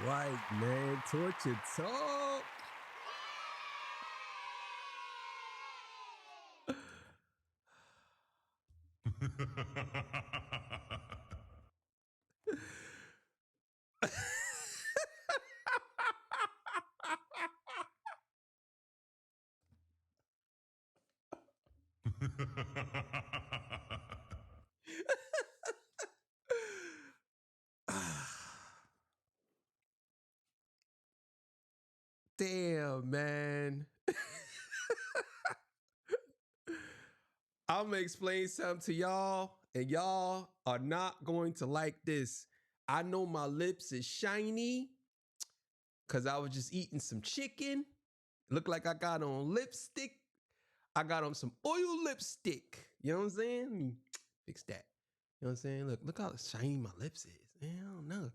right, man. Torture talk. Damn, man. I'm gonna explain something to y'all, and y'all are not going to like this. I know my lips is shiny because I was just eating some chicken. Look like I got on lipstick. I got on some oil lipstick. You know what I'm saying? Let me fix that. You know what I'm saying? Look how shiny my lips is. Man, I don't know.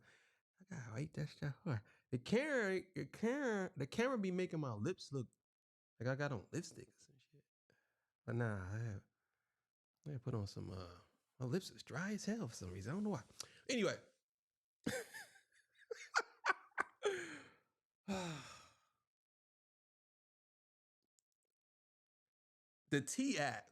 I gotta wait that stuff hard. The camera be making my lips look like I got on lipstick or some shit. But nah, I put on some my lips is dry as hell for some reason. I don't know why. Anyway. The T app.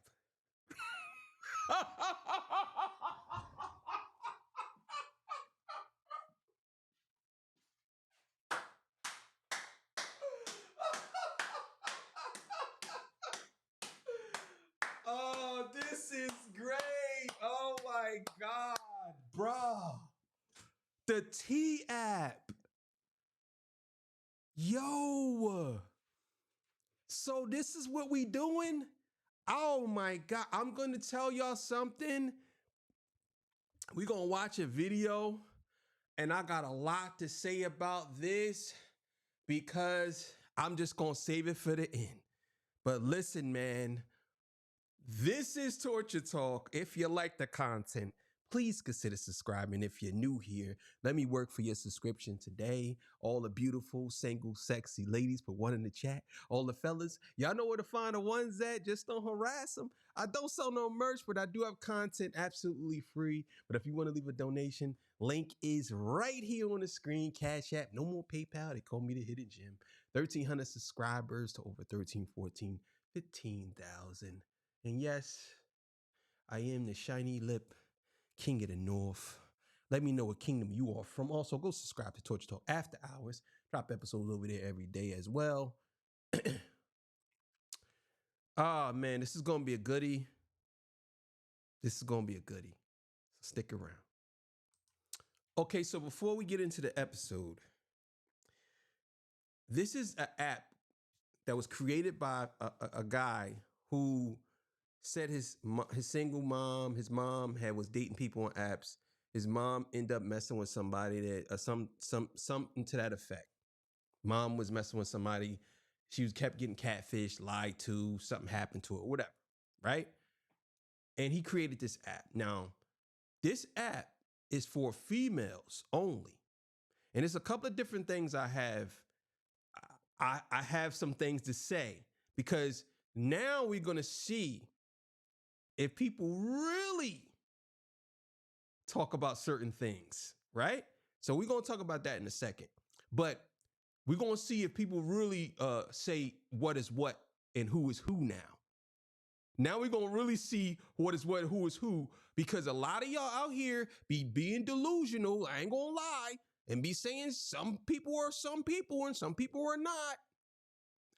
Oh, this is great. Oh my God, bruh. The T app. Yo. So this is what we doing? Oh my God. I'm going to tell y'all something. We're going to watch a video, and I got a lot to say about this because I'm just going to save it for the end. But listen, man, this is Torture Talk. If you like the content, please consider subscribing. If you're new here, let me work for your subscription today. All the beautiful, single, sexy ladies, put one in the chat. All the fellas, y'all know where to find the ones at. Just don't harass them. I don't sell no merch, but I do have content absolutely free. But if you want to leave a donation, link is right here on the screen. Cash App, no more PayPal. They call me the Hidden Gem. 1,300 subscribers to over 13, 14, 15,000. And yes, I am the shiny lip king of the north. Let me know what kingdom you are from. Also, go subscribe to Torture Talk After Hours. Drop episodes over there every day as well. Ah, man, this is going to be a goodie. This is going to be a goodie. So stick around. Okay, so before we get into the episode, this is an app that was created by a guy who said his single mom, his mom was dating people on apps. His mom ended up messing with somebody that something to that effect. Mom was messing with somebody. She kept getting catfished, lied to, something happened to her, whatever, right? And he created this app. Now, this app is for females only. And there's a couple of different things I have. I have some things to say because now we're going to see if people really talk about certain things, right? So we're going to talk about that in a second. But we're going to see if people really say what is what and who is who now. Now we're going to really see what is what, who is who, because a lot of y'all out here be being delusional, I ain't going to lie, and be saying some people are some people and some people are not.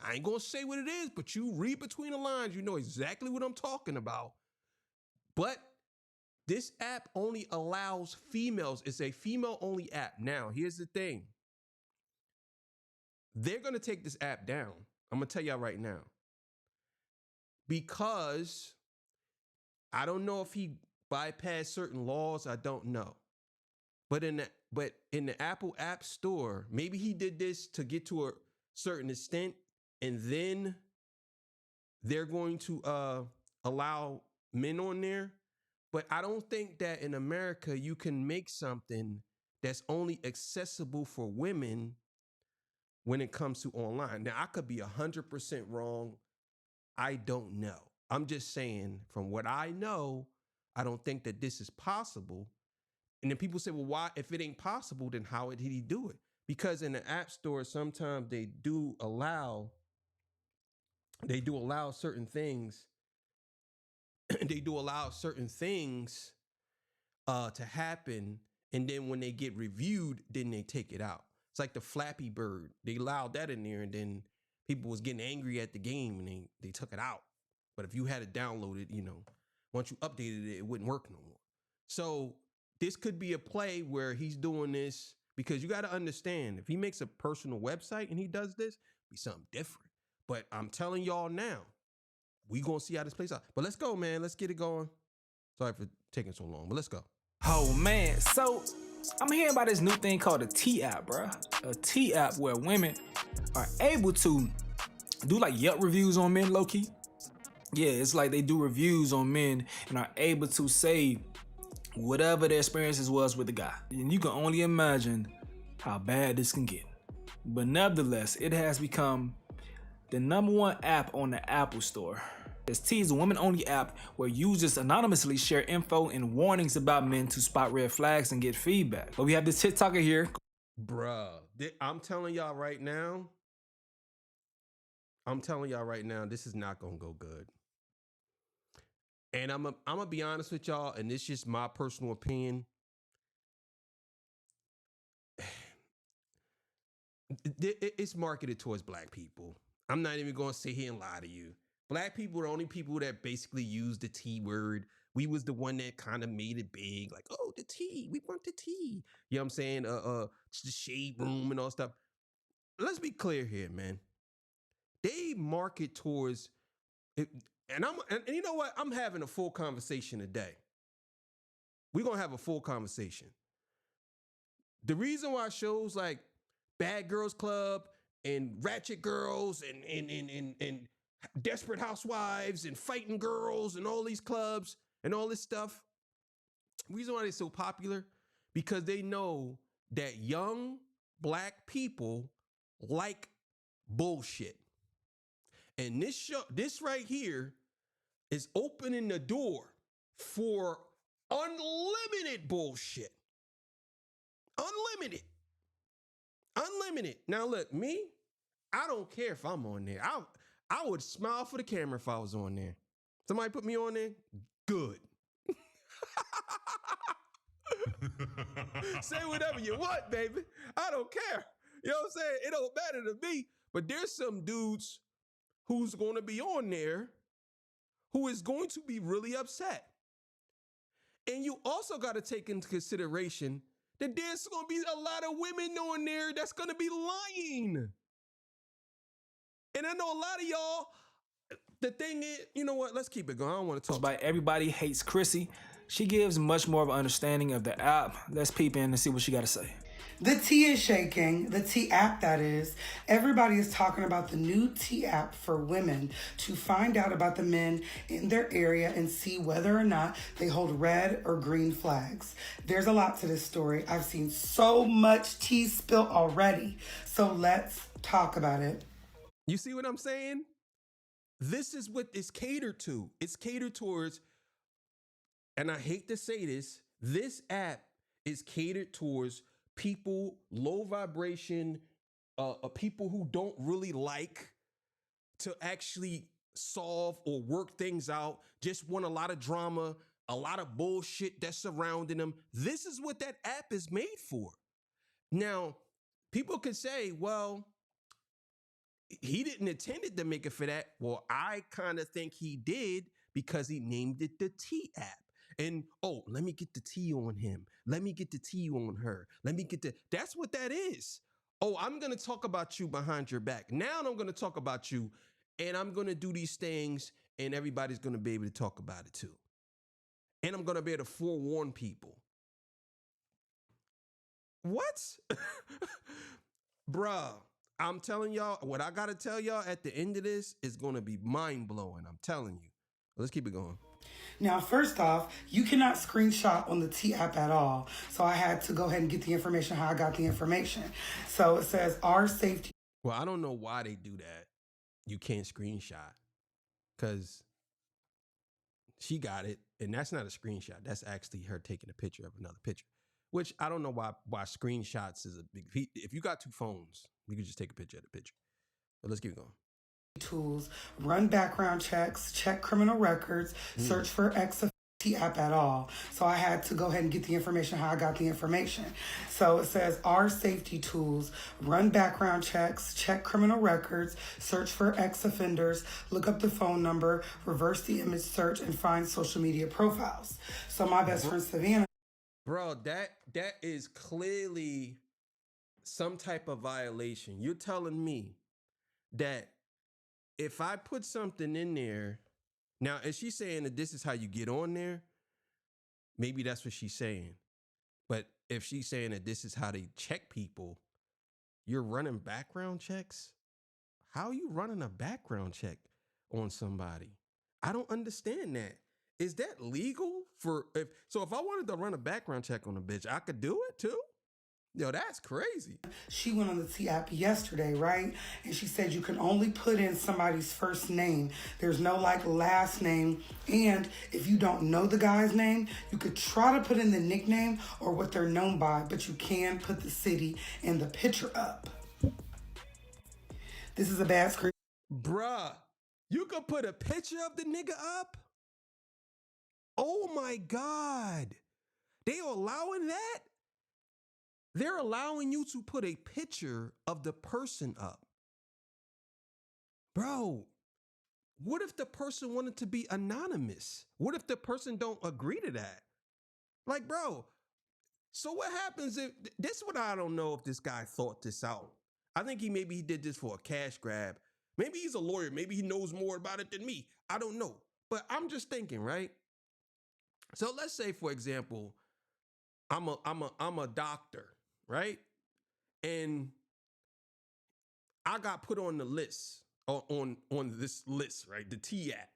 I ain't going to say what it is, but you read between the lines, you know exactly what I'm talking about. But this app only allows females. It's a female-only app. Now, here's the thing. They're going to take this app down. I'm going to tell y'all right now. Because I don't know if he bypassed certain laws. I don't know. But in the Apple App Store, maybe he did this to get to a certain extent, and then they're going to allow men on there. But I don't think that in America you can make something that's only accessible for women when it comes to online. Now, I could be 100% wrong. I don't know. I'm just saying from what I know, I don't think that this is possible. And then people say, well, why? If it ain't possible, then how did he do it? because in the app store sometimes they do allow certain things. They do allow certain things to happen, and then when they get reviewed, then they take it out. It's like the Flappy Bird. They allowed that in there, and then people was getting angry at the game, and they took it out. But if you had it downloaded, once you updated it, it wouldn't work no more. So this could be a play where he's doing this because you got to understand, if he makes a personal website and he does this, it'd be something different. But I'm telling y'all now, we gonna see how this plays out. But let's go, man. Let's get it going. Sorry for taking so long, but let's go. Oh man, so I'm hearing about this new thing called a T app, bruh. A T app where women are able to do like Yelp reviews on men, low key. Yeah, it's like they do reviews on men and are able to say whatever their experiences was with the guy. And you can only imagine how bad this can get. But nevertheless, it has become the #1 app on the Apple Store. This T is a women-only app where users anonymously share info and warnings about men to spot red flags and get feedback. But we have this TikToker here. Bruh, I'm telling y'all right now, this is not gonna go good. And I'm gonna be honest with y'all, and this is just my personal opinion. It's marketed towards black people. I'm not even gonna sit here and lie to you. Black people are the only people that basically use the T word. We was the one that kind of made it big, like, oh, the T, we want the T. You know what I'm saying? The shade room and all stuff. Let's be clear here, man. They market towards it, and you know what? I'm having a full conversation today. We're gonna have a full conversation. The reason why shows like Bad Girls Club and Ratchet Girls and Desperate Housewives and Fighting Girls and all these clubs and all this stuff, the reason why they're so popular, because they know that young black people like bullshit. And this right here is opening the door for unlimited bullshit. Unlimited. Now look, me, I don't care if I'm on there. I would smile for the camera if I was on there. Somebody put me on there? Good. Say whatever you want, baby. I don't care. You know what I'm saying? It don't matter to me. But there's some dudes who's going to be on there who is going to be really upset. And you also got to take into consideration that there's going to be a lot of women on there that's going to be lying. And I know a lot of y'all, the thing is, you know what? Let's keep it going. I don't want to talk. By Everybody Hates Chrissy. She gives much more of an understanding of the app. Let's peep in and see what she got to say. The T is shaking, the T app that is. Everybody is talking about the new T app for women to find out about the men in their area and see whether or not they hold red or green flags. There's a lot to this story. I've seen so much tea spilt already. So let's talk about it. You see what I'm saying? This is what it's catered to. It's catered towards, and I hate to say this app is catered towards people, low vibration, people who don't really like to actually solve or work things out, just want a lot of drama, a lot of bullshit that's surrounding them. This is what that app is made for. Now, people could say, well, he didn't intend it to make it for that. Well, I kind of think he did because he named it the T app. And, oh, let me get the T on him. Let me get the T on her. That's what that is. Oh, I'm going to talk about you behind your back. Now I'm going to talk about you, and I'm going to do these things, and everybody's going to be able to talk about it too. And I'm going to be able to forewarn people. What? Bruh, I'm telling y'all, what I got to tell y'all at the end of this is going to be mind-blowing. I'm telling you. Let's keep it going. Now, first off, you cannot screenshot on the T app at all. So I had to go ahead and get the information how I got the information. So it says our safety. Well, I don't know why they do that. You can't screenshot because she got it. And that's not a screenshot. That's actually her taking a picture of another picture. which I don't know why screenshots is a big. If you got two phones, you can just take a picture of the picture. But let's keep going. Tools, run background checks, check criminal records, search for ex app at all. So I had to go ahead and get the information how I got the information. So it says our safety tools, run background checks, check criminal records, search for ex-offenders, look up the phone number, reverse the image search, and find social media profiles. So my best friend Savannah. Bro, that is clearly some type of violation. You're telling me that if I put something in there, now, is she saying that this is how you get on there? Maybe that's what she's saying. But if she's saying that this is how they check people, you're running background checks? How are you running a background check on somebody? I don't understand that. Is that legal? If I wanted to run a background check on a bitch, I could do it too? Yo, that's crazy. She went on the T app yesterday, right? And she said you can only put in somebody's first name. There's no like last name. And if you don't know the guy's name, you could try to put in the nickname or what they're known by, but you can put the city and the picture up. This is a bad screen. Bruh, you could put a picture of the nigga up? Oh my God. They allowing that? They're allowing you to put a picture of the person up. Bro, what if the person wanted to be anonymous? What if the person don't agree to that? Like, bro, so what happens if, this is what I don't know if this guy thought this out. I think maybe he did this for a cash grab. Maybe he's a lawyer. Maybe he knows more about it than me. I don't know. But I'm just thinking, right? So let's say, for example, I'm a doctor, right? And I got put on the list, on this list, right? The T app.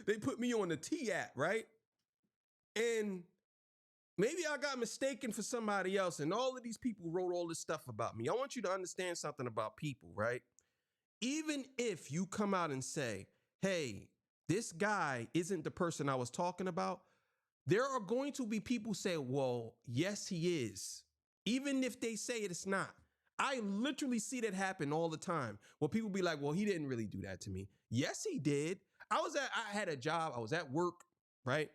They put me on the T app, right? And maybe I got mistaken for somebody else, and all of these people wrote all this stuff about me. I want you to understand something about people, right? Even if you come out and say, hey, this guy isn't the person I was talking about, there are going to be people say, well, yes, he is. Even if they say it's not. I literally see that happen all the time. Where people be like, well, he didn't really do that to me. Yes, he did. I had a job. I was at work, right?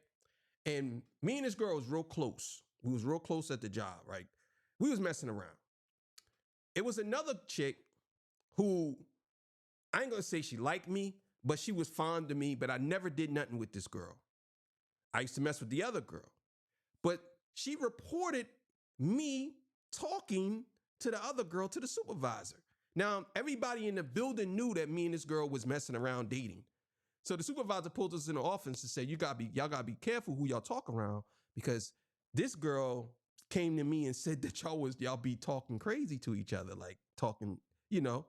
And me and this girl was real close. We was real close at the job, right? We was messing around. It was another chick who, I ain't gonna say she liked me, but she was fond of me, but I never did nothing with this girl. I used to mess with the other girl, but she reported me talking to the other girl to the supervisor. Now, everybody in the building knew that me and this girl was messing around dating. So the supervisor pulled us in the office and said, y'all gotta be careful who y'all talk around, because this girl came to me and said that y'all be talking crazy to each other, like talking, you know.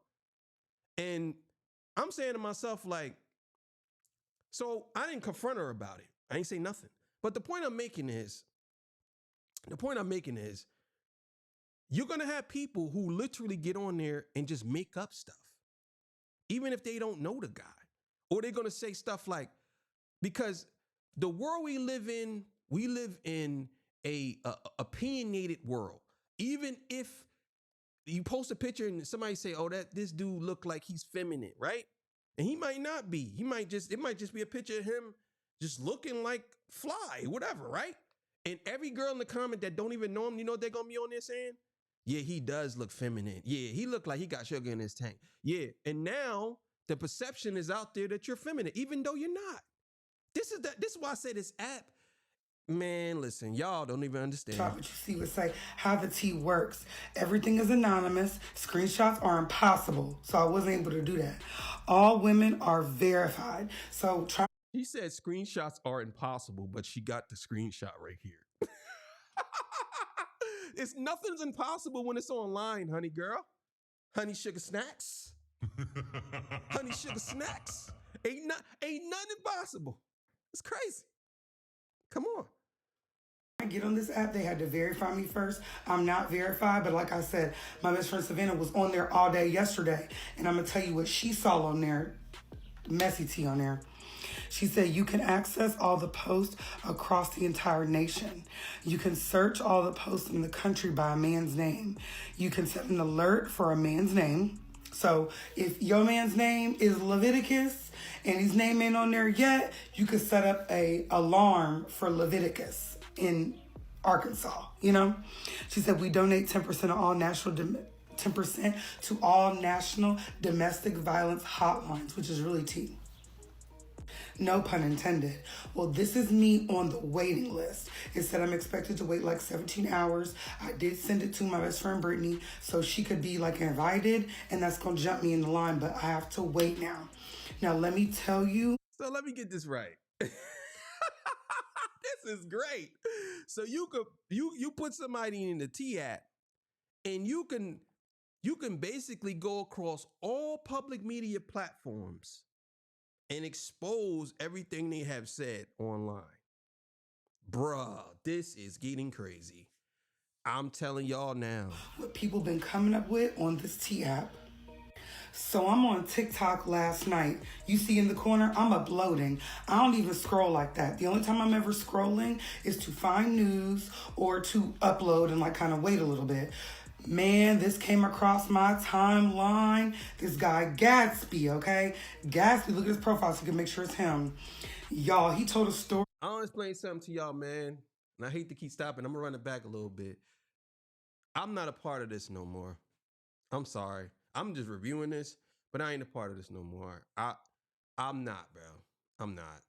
And I'm saying to myself, like, so I didn't confront her about it. I ain't say nothing. But the point I'm making is, you're going to have people who literally get on there and just make up stuff, even if they don't know the guy. Or they're going to say stuff like, because the world we live in a opinionated world. Even if you post a picture and somebody say, oh, this dude look like he's feminine, right? And he might not be. It might just be a picture of him just looking like fly, whatever, right? And every girl in the comment that don't even know him, you know what they're going to be on there saying? Yeah, he does look feminine. Yeah, he look like he got sugar in his tank. Yeah, and now the perception is out there that you're feminine, even though you're not. This is why I say this app, man, listen, y'all don't even understand. What you see would say how the T works. Everything is anonymous. Screenshots are impossible. So I wasn't able to do that. All women are verified. So He said screenshots are impossible, but she got the screenshot right here. Nothing's impossible when it's online, honey girl. Honey sugar snacks. Honey sugar snacks. Ain't nothing impossible. It's crazy. Come on. I get on this app, they had to verify me first. I'm not verified, but like I said, my best friend Savannah was on there all day yesterday, and I'm gonna tell you what she saw on there. Messy tea on there. She said you can access all the posts across the entire nation. You can search all the posts in the country by a man's name. You can set an alert for a man's name. So if your man's name is Leviticus and his name ain't on there yet, you could set up a alarm for Leviticus in Arkansas, you know? She said we donate 10% of all 10% to all national domestic violence hotlines, which is really tea. No pun intended. Well, this is me on the waiting list. It said I'm expected to wait like 17 hours. I did send it to my best friend Brittany so she could be like invited, and that's going to jump me in the line, but I have to wait now. Now, let me tell you. So let me get this right. This is great. So you put somebody in the T app, and you can basically go across all public media platforms and expose everything they have said online. Bruh, this is getting crazy. I'm telling y'all now. What people been coming up with on this T app. So I'm on TikTok last night. You see in the corner, I'm uploading. I don't even scroll like that. The only time I'm ever scrolling is to find news or to upload and like kind of wait a little bit. Man, this came across my timeline. This guy, Gatsby, okay? Gatsby, look at his profile so you can make sure it's him. Y'all, he told a story. I'll explain something to y'all, man. And I hate to keep stopping. I'm going to run it back a little bit. I'm not a part of this no more. I'm sorry. I'm just reviewing this, but I ain't a part of this no more. I'm not, bro. I'm not.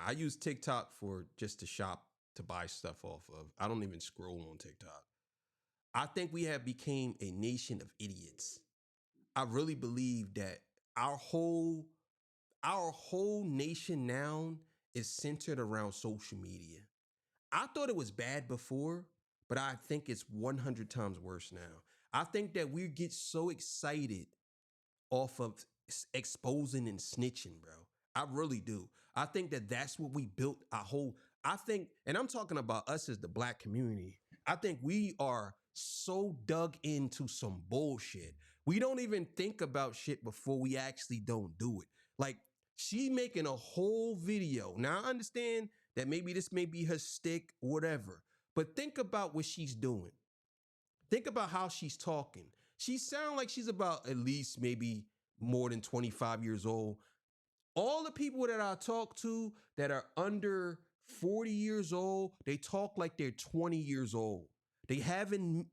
I use TikTok for just to shop, to buy stuff off of. I don't even scroll on TikTok. I think we have become a nation of idiots. I really believe that our whole nation now is centered around social media. I thought it was bad before, but I think it's 100 times worse now. I think that we get so excited off of exposing and snitching, bro. I really do. I think that that's what we built and I'm talking about us as the Black community. I think we are so dug into some bullshit. We don't even think about shit before we actually don't do it. Like, she making a whole video. Now, I understand that maybe this may be her stick or whatever, but think about what she's doing. Think about how she's talking. She sounds like she's about at least maybe more than 25 years old. All the people that I talk to that are under 40 years old, they talk like they're 20 years old. They haven't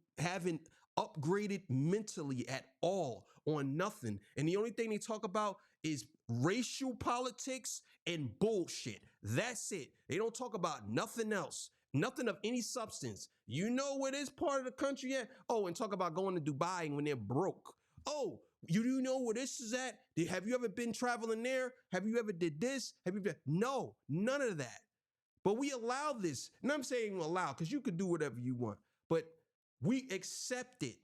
upgraded mentally at all on nothing. And the only thing they talk about is racial politics and bullshit. That's it. They don't talk about nothing else. Nothing of any substance. You know where this part of the country at? Oh, and talk about going to Dubai when they're broke. Oh, you do know where this is at? Have you ever been traveling there? Have you ever did this? No, none of that. But we allow this. And I'm saying allow because you could do whatever you want. But we accept it.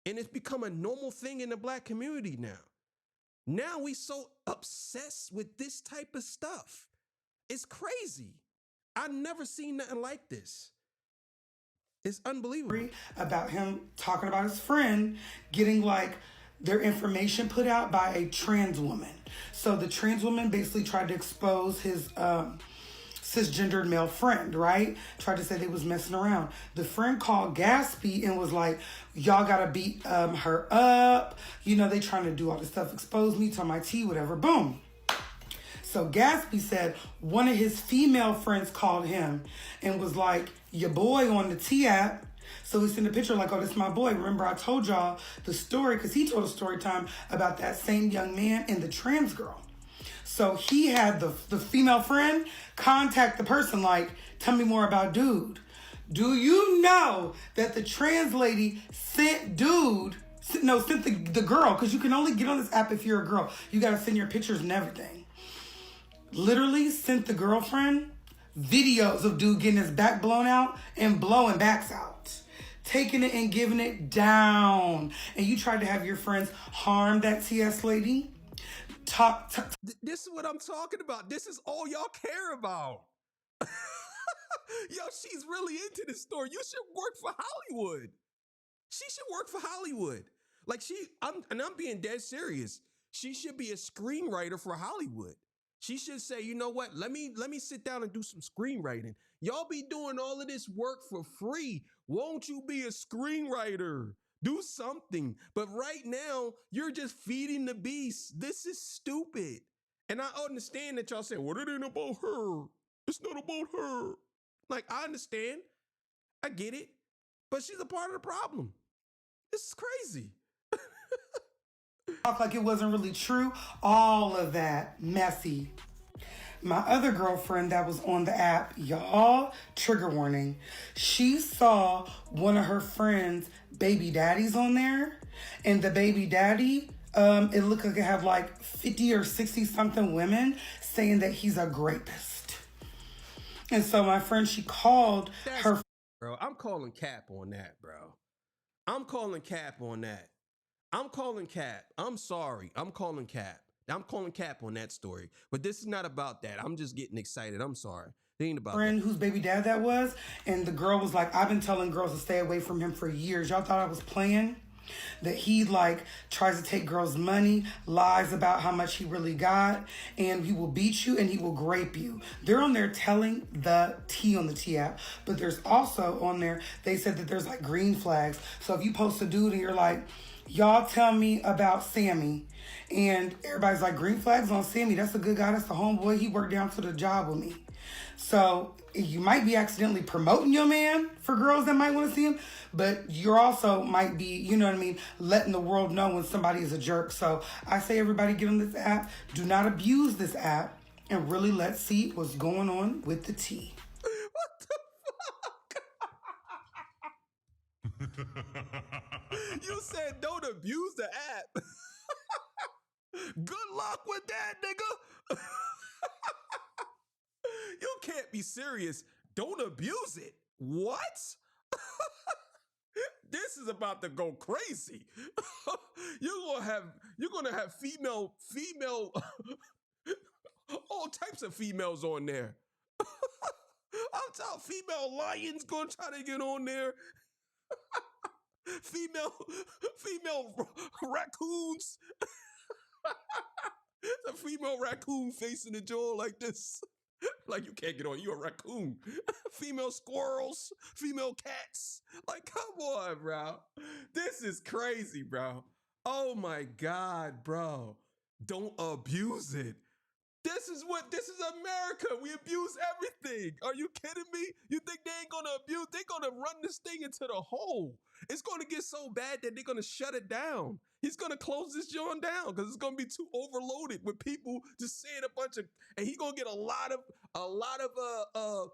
And it's become a normal thing in the Black community now. Now we so obsessed with this type of stuff. It's crazy. I've never seen nothing like this. It's unbelievable. About him talking about his friend getting like their information put out by a trans woman. So the trans woman basically tried to expose his cisgendered male friend, right? Tried to say they was messing around. The friend called Gatsby and was like, y'all gotta beat her up. You know, they trying to do all this stuff, expose me to my tea, whatever. Boom. So Gatsby said one of his female friends called him and was like, your boy on the T app. So he sent a picture like, oh, this is my boy. Remember I told y'all the story, because he told a story time about that same young man and the trans girl. So he had the female friend contact the person like, tell me more about dude. Do you know that the trans lady sent the girl, because you can only get on this app if you're a girl. You got to send your pictures and everything. Literally sent the girlfriend videos of dude getting his back blown out and blowing backs out. Taking it and giving it down. And you tried to have your friends harm that TS lady? This is what I'm talking about. This is all y'all care about. Yo, she's really into this story. You should work for Hollywood. She should work for Hollywood. Like I'm being dead serious. She should be a screenwriter for Hollywood. She should say, you know what? Let me sit down and do some screenwriting. Y'all be doing all of this work for free. Won't you be a screenwriter? Do something. But right now, you're just feeding the beast. This is stupid. And I understand that y'all saying, well, it ain't about her. It's not about her. Like, I understand. I get it. But she's a part of the problem. This is crazy. Talk like it wasn't really true. All of that messy. My other girlfriend that was on the app, y'all, trigger warning. She saw one of her friends' baby daddies on there, and the baby daddy, it looked like it had like 50 or 60 something women saying that he's a rapist. And so my friend, she called her. Bro, I'm calling cap on that, bro. I'm calling cap on that. I'm calling cap. I'm sorry. I'm calling cap. I'm calling cap on that story. But this is not about that. I'm just getting excited. I'm sorry. It ain't about friend that. Whose baby dad that was, and the girl was like, I've been telling girls to stay away from him for years. Y'all thought I was playing? That he like tries to take girls' money, lies about how much he really got, and he will beat you and he will grape you. They're on there telling the tea on the T app, but there's also on there, they said that there's like green flags. So if you post a dude and you're like, y'all tell me about Sammy, and everybody's like, green flags on Sammy, that's a good guy, that's the homeboy, he worked down to the job with me. So you might be accidentally promoting your man for girls that might want to see him, but you're also might be, you know what I mean, letting the world know when somebody is a jerk. So I say everybody get on this app, do not abuse this app, and really let's see what's going on with the tea. What the fuck? You said don't abuse the app. Good luck with that, nigga. You can't be serious. Don't abuse it. What? This is about to go crazy. You're gonna have female, all types of females on there. I'm telling female lions gonna try to get on there. female raccoons. A female raccoon facing the jaw like this. Like, you can't get on, you a raccoon. Female squirrels, female cats. Like, come on, bro. This is crazy, bro. Oh my God, bro. Don't abuse it. This is America. We abuse everything. Are you kidding me? You think they ain't gonna abuse? They're gonna run this thing into the hole. It's gonna get so bad that they're gonna shut it down. He's gonna close this joint down because it's gonna be too overloaded with people just saying a bunch of, and he's gonna get a lot of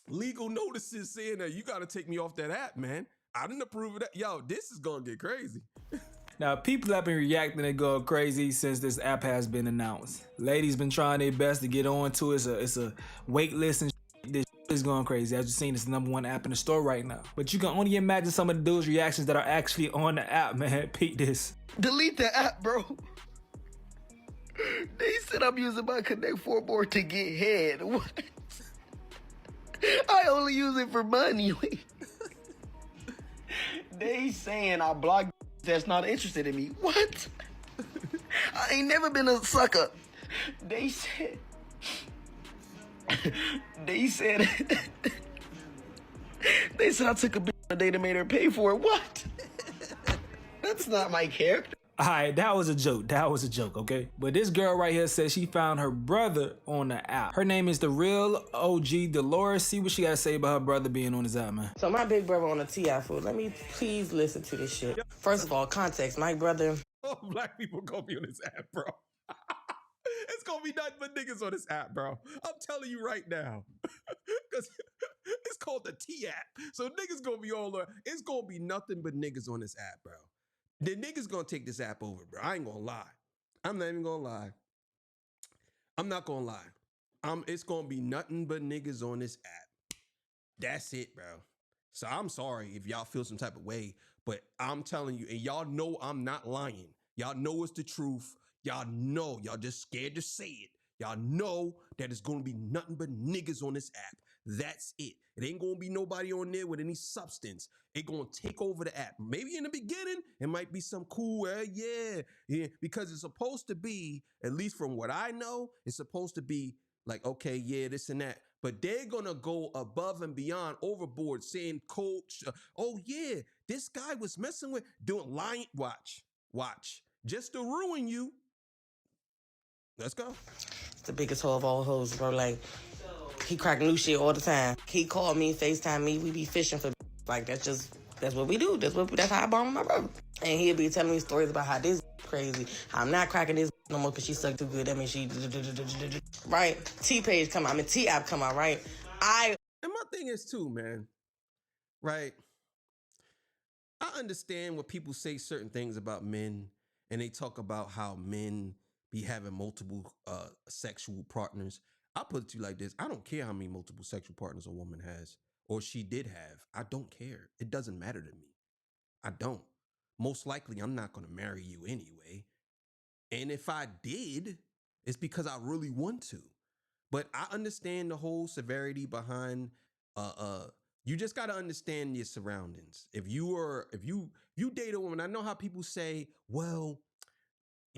legal notices saying that you gotta take me off that app, man. I didn't approve of that. Yo, this is gonna get crazy. Now, people have been reacting and going crazy since this app has been announced. Ladies been trying their best to get on to it. It's a wait list and this is going crazy. As you've seen, it's the #1 app in the store right now. But you can only imagine some of the dudes' reactions that are actually on the app, man. Peep this. Delete the app, bro. They said I'm using my Connect 4 board to get head. What? I only use it for money. They saying I blocked that's not interested in me. What? I ain't never been a sucker. They said I took a bitch on a date and made her pay for it. What? That's not my character. All right, that was a joke. That was a joke, okay? But this girl right here says she found her brother on the app. Her name is The Real OG Dolores. See what she got to say about her brother being on this app, man. So my big brother on the T.I. food. Let me please listen to this shit. First of all, context. My brother. Oh, black people gonna be on this app, bro. It's gonna be nothing but niggas on this app, bro. I'm telling you right now. Because it's called the T app. So niggas gonna be all over. It's gonna be nothing but niggas on this app, bro. The niggas gonna take this app over, bro. I ain't gonna lie. I'm not even gonna lie. I'm not gonna lie. It's gonna be nothing but niggas on this app. That's it, bro. So I'm sorry if y'all feel some type of way, but I'm telling you, and y'all know I'm not lying. Y'all know it's the truth. Y'all know. Y'all just scared to say it. Y'all know that it's gonna be nothing but niggas on this app. That's it. It ain't gonna be nobody on there with any substance. It gonna take over the app. Maybe in the beginning, it might be some cool, yeah, because it's supposed to be, at least from what I know, it's supposed to be like, okay, yeah, this and that. But they're gonna go above and beyond, overboard, saying, coach, oh yeah, this guy was messing with, doing lying. Watch, just to ruin you. Let's go. The biggest hoe of all hoes, bro. Like, he crack new shit all the time. He called me, FaceTime me. We be fishing for like that's what we do. That's how I bond with my brother. And he'll be telling me stories about how this crazy, how I'm not cracking this no more because she sucked too good. That means she right. T-Page come out. I mean T-App come out, right? And my thing is too, man. Right. I understand when people say certain things about men and they talk about how men be having multiple sexual partners. I'll put it to you like this. I don't care how many multiple sexual partners a woman has or she did have. I don't care. It doesn't matter to me. I don't. Most likely, I'm not going to marry you anyway. And if I did, it's because I really want to. But I understand the whole severity behind you just got to understand your surroundings. If you date a woman, I know how people say, well,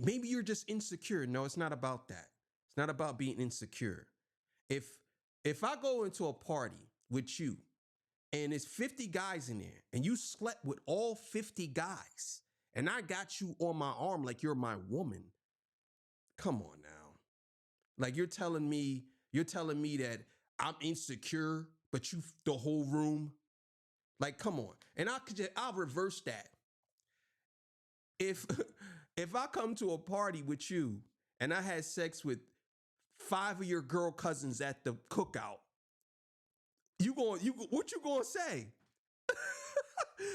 maybe you're just insecure. No, it's not about that. It's not about being insecure. If I go into a party with you and it's 50 guys in there and you slept with all 50 guys and I got you on my arm like you're my woman, come on now. Like you're telling me that I'm insecure, but you the whole room. Like, come on. And I'll reverse that. If I come to a party with you and I had sex with 5 of your girl cousins at the cookout, what you gonna say?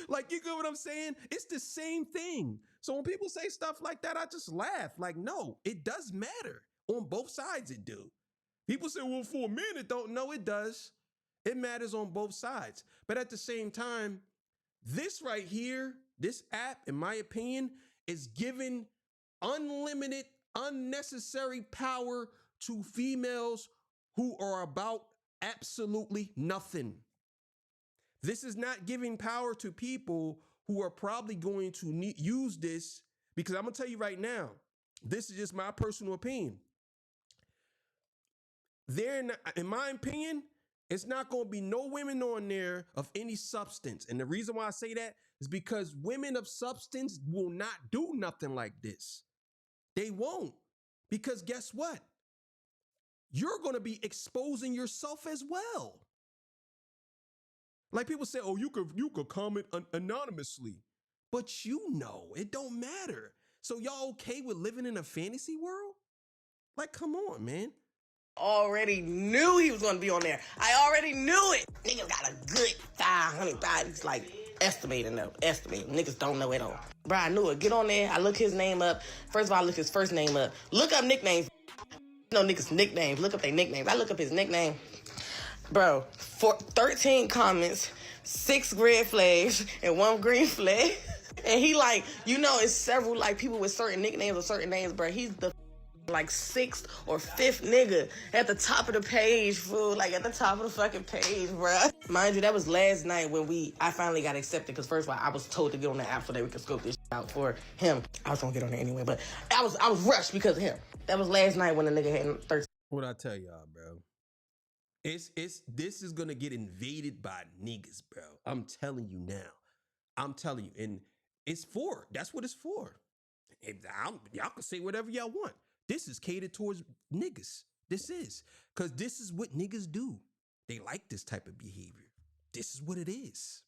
Like, you get what I'm saying? It's the same thing. So when people say stuff like that, I just laugh. Like, no, it does matter. On both sides it do. People say, well, for a man, it don't. No, it does. It matters on both sides. But at the same time, this right here, this app, in my opinion, is giving unlimited, unnecessary power to females who are about absolutely nothing. This is not giving power to people who are probably going to use this, because I'm going to tell you right now, this is just my personal opinion. In my opinion, it's not going to be no women on there of any substance. And the reason why I say that is because women of substance will not do nothing like this. They won't. Because guess what? You're going to be exposing yourself as well. Like people say, oh, you could comment anonymously. But you know, it don't matter. So y'all okay with living in a fantasy world? Like, come on, man. Already knew he was gonna be on there. I already knew it. Niggas got a good 500 bodies, like estimating though. Niggas don't know at all. Bro, I knew it. Get on there. I look his name up. First of all, I look his first name up. Look up nicknames. No niggas nicknames. Look up their nicknames. I look up his nickname. Bro, 13 comments, 6 red flags, and 1 green flag. And he like, you know, it's several like people with certain nicknames or certain names, bro. He's the like 6th or 5th nigga at the top of the page, fool. Like at the top of the fucking page, bruh. Mind you, that was last night when I finally got accepted. Because first of all, I was told to get on the app so that we could scope this shit out for him. I was gonna get on there anyway, but I was rushed because of him. That was last night when the nigga had 13. What I tell y'all, bro? This is gonna get invaded by niggas, bro. I'm telling you now. I'm telling you, and that's what it's for. Y'all can say whatever y'all want. This is catered towards niggas. This is. Because this is what niggas do. They like this type of behavior. This is what it is.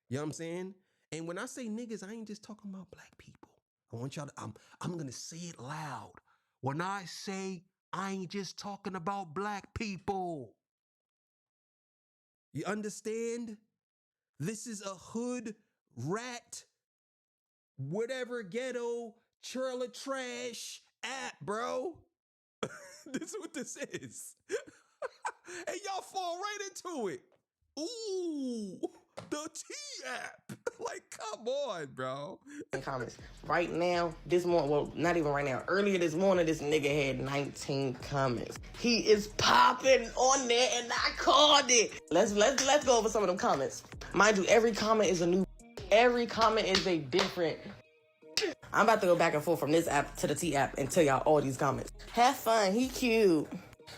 You know what I'm saying? And when I say niggas, I ain't just talking about black people. I want y'all to, I'm going to say it loud. When I say I ain't just talking about black people. You understand? This is a hood, rat, whatever ghetto, trailer trash app, bro. This is what this is. And y'all fall right into it. Ooh. The T-App. Like, come on, bro. In comments. Right now, this morning, well, not even right now. Earlier this morning, this nigga had 19 comments. He is popping on there, and I called it. Let's go over some of them comments. Mind you, every comment is a new. Every comment is a different. I'm about to go back and forth from this app to the T app and tell y'all all these comments. Have fun. He cute.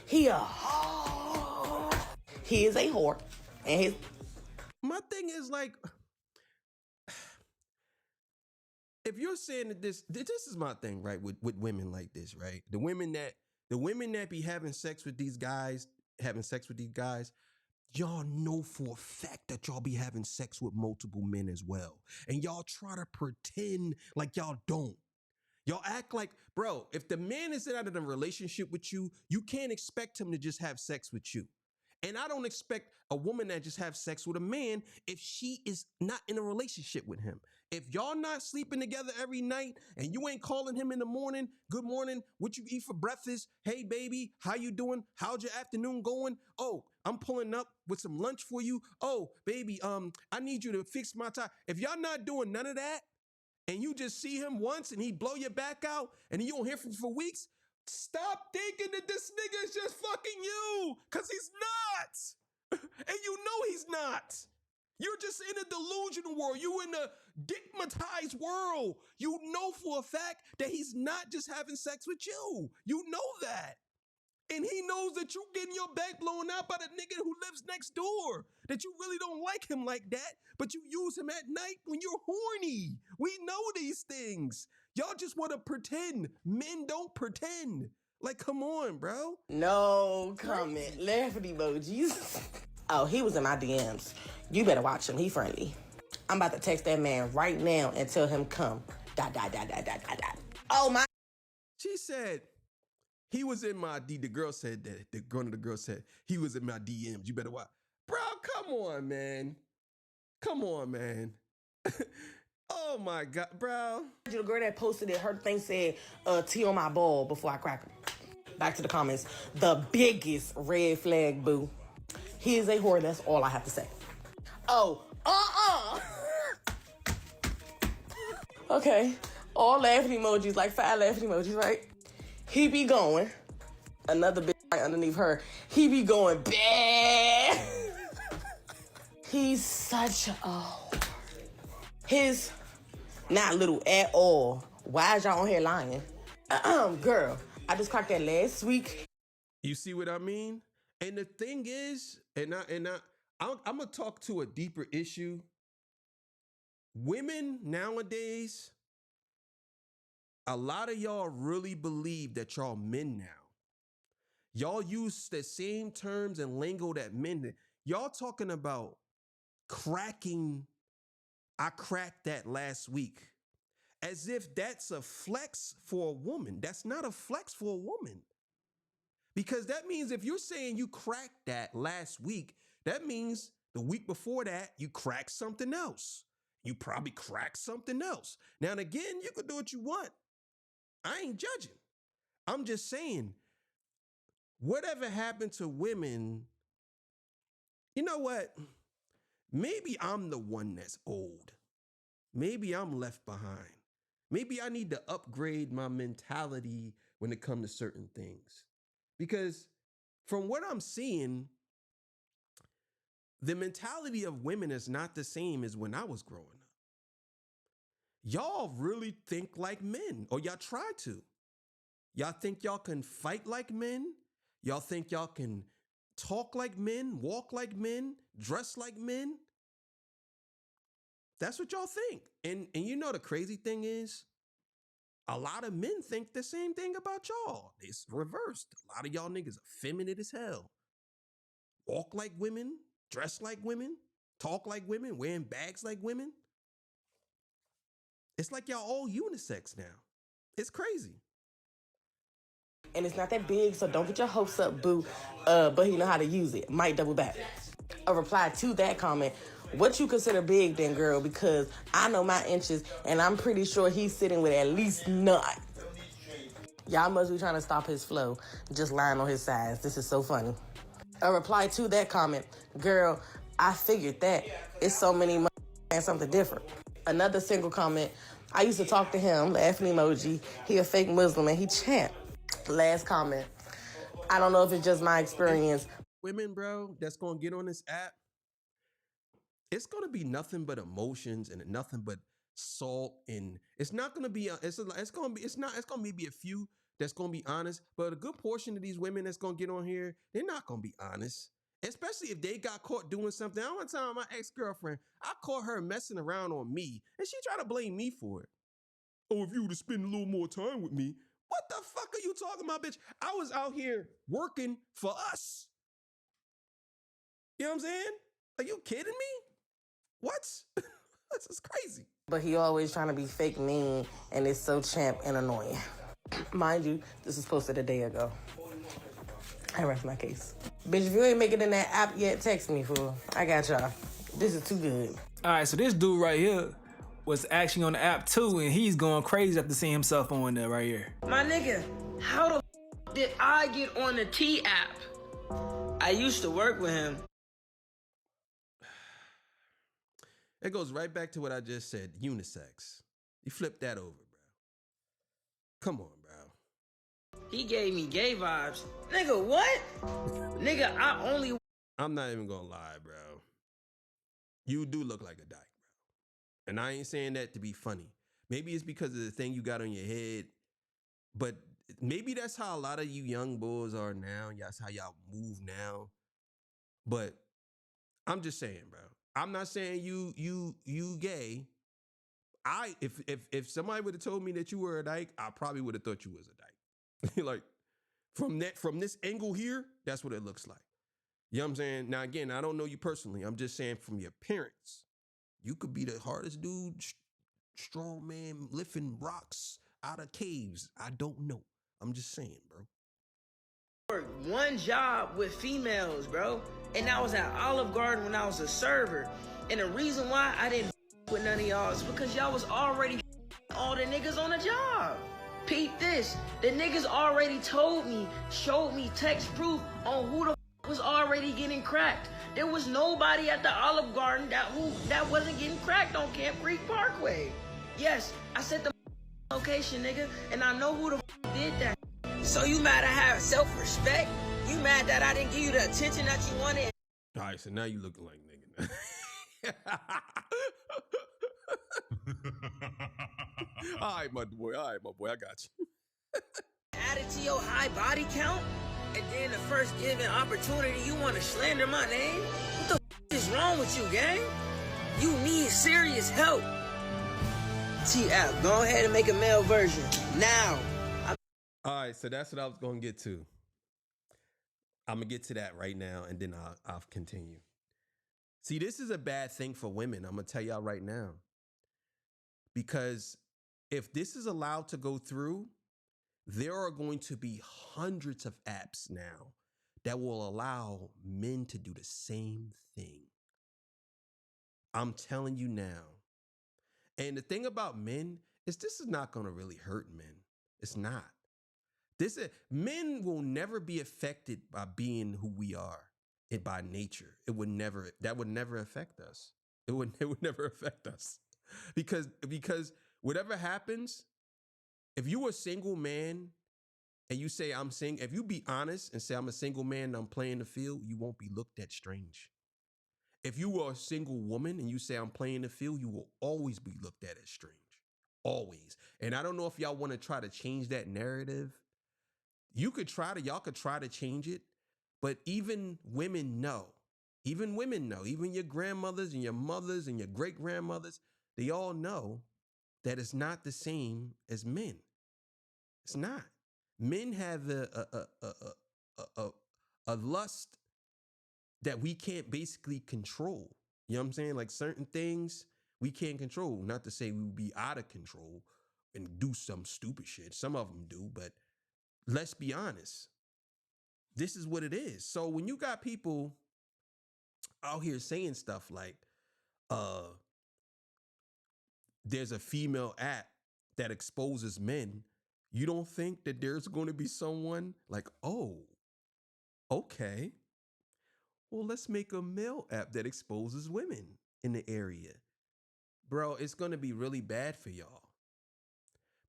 He a whore. He is a whore, and his. My thing is like, if you're saying that this is my thing, right? With women like this, right? The women that be having sex with these guys, y'all know for a fact that y'all be having sex with multiple men as well. And y'all try to pretend like y'all don't. Y'all act like, bro, if the man is out of a relationship with you, you can't expect him to just have sex with you. And I don't expect a woman that just have sex with a man if she is not in a relationship with him. If y'all not sleeping together every night and you ain't calling him in the morning, good morning, what you eat for breakfast? Hey, baby, how you doing? How's your afternoon going? Oh, I'm pulling up with some lunch for you. Oh, baby, I need you to fix my tie. If y'all not doing none of that and you just see him once and he blow your back out and you don't hear from him for weeks, stop thinking that this nigga is just fucking you, because he's not. And you know he's not. You're just in a delusional world. You in a digmatized world. You know for a fact that he's not just having sex with you. You know that. And he knows that you getting your back blown out by the nigga who lives next door. That you really don't like him like that, but you use him at night when you're horny. We know these things. Y'all just want to pretend. Men don't pretend. Like, come on, bro. No comment. Laughing emojis. Oh, he was in my DMs. You better watch him. He friendly. I'm about to text that man right now and tell him come. ... Oh, my. She said, he was in my D. The girl said that. One of the girls said, he was in my DMs. You better watch. Bro, come on, man. Come on, man. Oh, my God, bro. The girl that posted it, her thing said, T on my ball before I crack him. Back to the comments. The biggest red flag, boo. He is a whore. That's all I have to say. Oh, Okay. All laughing emojis, like 5 laughing emojis, right? He be going. Another bitch right underneath her. He be going bad. He's such a whore. His not little at all. Why is y'all on here lying? Girl, I just cracked that last week. You see what I mean? And the thing is, I'm gonna talk to a deeper issue. Women nowadays, a lot of y'all really believe that y'all men now. Y'all use the same terms and lingo that men did. Y'all talking about cracking. I cracked that last week. As if that's a flex for a woman. That's not a flex for a woman. Because that means if you're saying you cracked that last week, that means the week before that, you cracked something else. You probably cracked something else. Now and again, you can do what you want. I ain't judging. I'm just saying, whatever happened to women, you know what? Maybe I'm the one that's old. Maybe I'm left behind. Maybe I need to upgrade my mentality when it comes to certain things. Because from what I'm seeing, the mentality of women is not the same as when I was growing up. Y'all really think like men, or y'all try to. Y'all think y'all can fight like men. Y'all think y'all can talk like men, walk like men, dress like men. That's what y'all think. And you know the crazy thing is, a lot of men think the same thing about y'all. It's reversed. A lot of y'all niggas are feminine as hell. Walk like women, dress like women, talk like women, wearing bags like women. It's like y'all all unisex now. It's crazy. And it's not that big, so don't get your hopes up, boo. But he know how to use it. Might double back. A reply to that comment. What you consider big then, girl? Because I know my inches, and I'm pretty sure he's sitting with at least 9. Y'all must be trying to stop his flow, just lying on his size. This is so funny. A reply to that comment. Girl, I figured that. It's so many and something different. Another single comment, I used to talk to him, laughing emoji. He a fake Muslim and he chant. Last comment. I don't know if it's just my experience. Women, bro, that's gonna get on this app, it's gonna be nothing but emotions and nothing but salt, and it's not gonna be. It's gonna be. It's not. It's gonna be a few that's gonna be honest, but a good portion of these women that's gonna get on here, they're not gonna be honest. Especially if they got caught doing something. I one time my ex-girlfriend, I caught her messing around on me, and she tried to blame me for it. Oh, if you would have spent a little more time with me. What the fuck are you talking about, bitch? I was out here working for us. You know what I'm saying? Are you kidding me? What? This is crazy. But he always trying to be fake mean, and it's so champ and annoying. Mind you, this was posted a day ago. I rest my case. Bitch, if you ain't make it in that app yet, text me, fool. I got y'all. This is too good. All right, so this dude right here was actually on the app too, and he's going crazy after seeing himself on there right here. My nigga, how the did I get on the T app? I used to work with him. It goes right back to what I just said, unisex. You flip that over, bro. Come on, bro. He gave me gay vibes. Nigga, what? Nigga, I'm not even gonna lie, bro. You do look like a dyke, bro. And I ain't saying that to be funny. Maybe it's because of the thing you got on your head, but maybe that's how a lot of you young boys are now. That's how y'all move now. But I'm just saying, bro. I'm not saying you gay. If somebody would have told me that you were a dyke, I probably would have thought you was a dyke. Like from this angle here, that's what it looks like. You know what I'm saying? Now again, I don't know you personally. I'm just saying from your appearance, you could be the hardest dude, strong man, lifting rocks out of caves. I don't know. I'm just saying, bro. worked one job with females, bro. And I was at Olive Garden when I was a server. And the reason why I didn't with none of y'all is because y'all was already all the niggas on the job. Peep this. The niggas already told me, showed me text proof on who the was already getting cracked. There was nobody at the Olive Garden that wasn't getting cracked on Camp Creek Parkway. Yes, I set the location, nigga, and I know who the did that. So you mad I have self-respect? You mad that I didn't give you the attention that you wanted? All right, so now you looking like nigga. All right, my boy, I got you. Added to your high body count? And then the first given opportunity, you want to slander my name? What the is wrong with you, gang? You need serious help. T-App, go ahead and make a male version. Now. All right, so that's what I was going to get to. I'm going to get to that right now, and then I'll continue. See, this is a bad thing for women. I'm going to tell y'all right now. Because if this is allowed to go through, there are going to be hundreds of apps now that will allow men to do the same thing. I'm telling you now. And the thing about men is this is not going to really hurt men. It's not. Men will never be affected by being who we are and by nature. That would never affect us. It would never affect us. Because whatever happens, if you're a single man and you say I'm single, if you be honest and say I'm a single man and I'm playing the field, you won't be looked at strange. If you are a single woman and you say I'm playing the field, you will always be looked at as strange. Always. And I don't know if y'all want to try to change that narrative. Y'all could try to change it, but even women know, even your grandmothers and your mothers and your great grandmothers, they all know that it's not the same as men. It's not. Men have a lust that we can't basically control. You know what I'm saying? Like certain things we can't control. Not to say we would be out of control and do some stupid shit. Some of them do, but let's be honest. This is what it is. So when you got people out here saying stuff like, there's a female app that exposes men, you don't think that there's going to be someone like, oh, okay, well, let's make a male app that exposes women in the area. Bro, it's going to be really bad for y'all.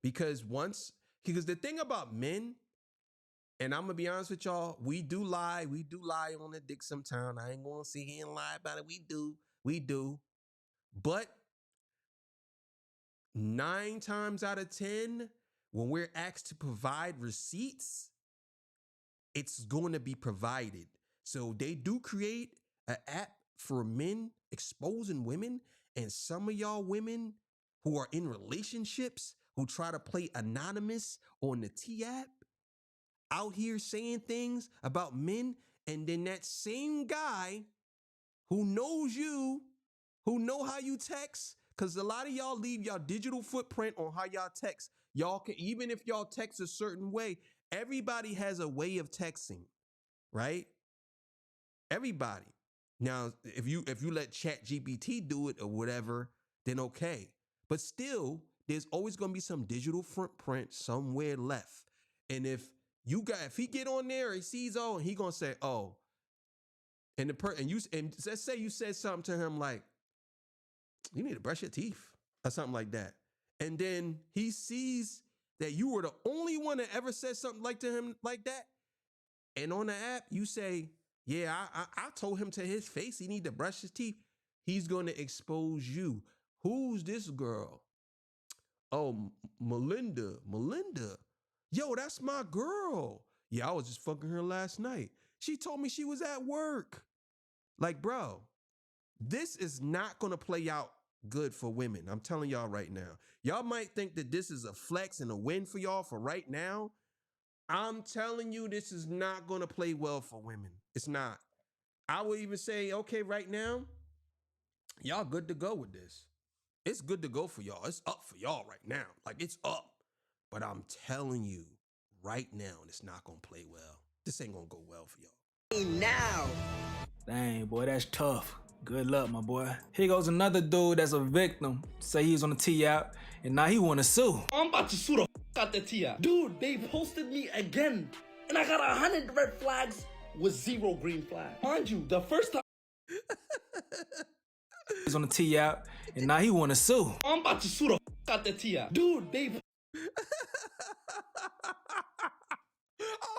Because the thing about men, and I'm going to be honest with y'all, we do lie on the dick sometimes. I ain't going to sit here and lie about it. We do. But 9 times out of 10, when we're asked to provide receipts, it's going to be provided. So they do create an app for men exposing women, and some of y'all women who are in relationships who try to play anonymous on the T app out here saying things about men, and then that same guy who knows you, who know how you text, because a lot of y'all leave y'all digital footprint on how y'all text. Y'all can, even if y'all text a certain way, everybody has a way of texting, right? Everybody. Now, if you let ChatGPT do it or whatever, then okay. But still, there's always going to be some digital footprint somewhere left. And if he get on there and he sees, oh, he going to say, oh, and let's say you said something to him like, you need to brush your teeth or something like that. And then he sees that you were the only one that ever said something like to him like that. And on the app, you say, yeah, I told him to his face he need to brush his teeth. He's going to expose you. Who's this girl? Oh, Melinda. Yo, that's my girl. Yeah, I was just fucking her last night. She told me she was at work. Like, bro, this is not going to play out good for women. I'm telling y'all right now. Y'all might think that this is a flex and a win for y'all for right now. I'm telling you, this is not going to play well for women. It's not. I would even say, okay, right now, y'all good to go with this. It's good to go for y'all. It's up for y'all right now. Like, it's up. But I'm telling you, right now, it's not going to play well. This ain't going to go well for y'all. Now. Dang, boy, that's tough. Good luck, my boy. Here goes another dude that's a victim. Say he was on the T app, and now he want to sue. I'm about to sue the out the T app. Dude, they posted me again. And I got 100 red flags with 0 green flags. Mind you, the first time He's on the T app, and now he want to sue. I'm about to sue the out the T app. Dude, they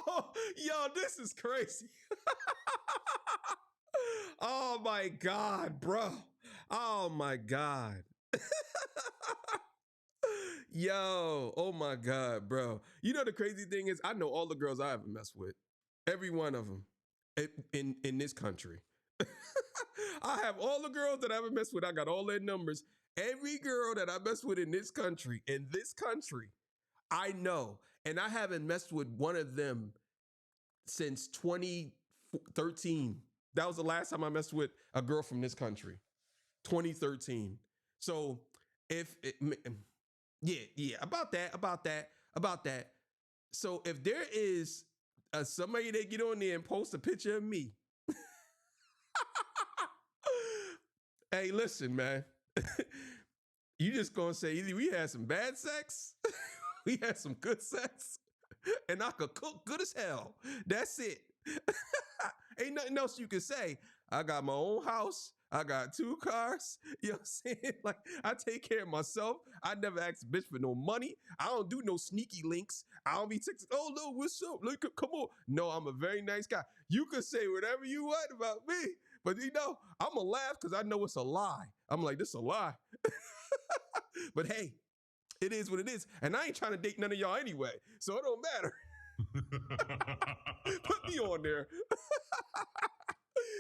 Oh, yo, this is crazy. Oh my God, bro. Oh my God. Yo, oh my God, bro. You know the crazy thing is, I know all the girls I ever messed with. Every one of them in this country. I have all the girls that I ever messed with. I got all their numbers. Every girl that I messed with in this country, I know. And I haven't messed with one of them since 2013. That was the last time I messed with a girl from this country. 2013. So about that. So if there is somebody that get on there and post a picture of me, hey, listen, man, you just gonna say either we had some bad sex, we had some good sex, and I could cook good as hell. That's it. Ain't nothing else you can say. I got my own house. I got 2 cars. You know what I'm saying? Like, I take care of myself. I never ask a bitch for no money. I don't do no sneaky links. I don't be texting, oh, no, what's up? Look, come on. No, I'm a very nice guy. You can say whatever you want about me. But, you know, I'm going to laugh because I know it's a lie. I'm like, this is a lie. But, hey, it is what it is. And I ain't trying to date none of y'all anyway. So it don't matter. Put me on there.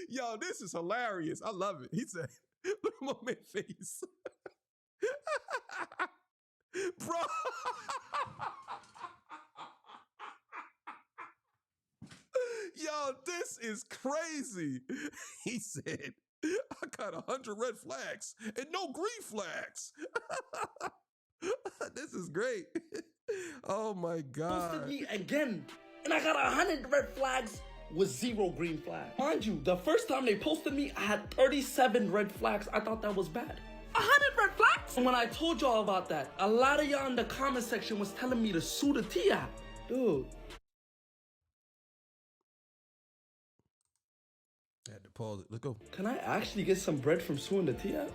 Yo, this is hilarious. I love it. He said, look at my man face. Bro. Yo, this is crazy. He said, I got 100 red flags and no green flags. This is great. Oh my God. posted me again. And I got 100 red flags with 0 green flags. Mind you, the first time they posted me, I had 37 red flags. I thought that was bad. 100 red flags? And when I told y'all about that, a lot of y'all in the comment section was telling me to sue the T app. Dude. I had to pause it. Let's go. Can I actually get some bread from suing the T-App?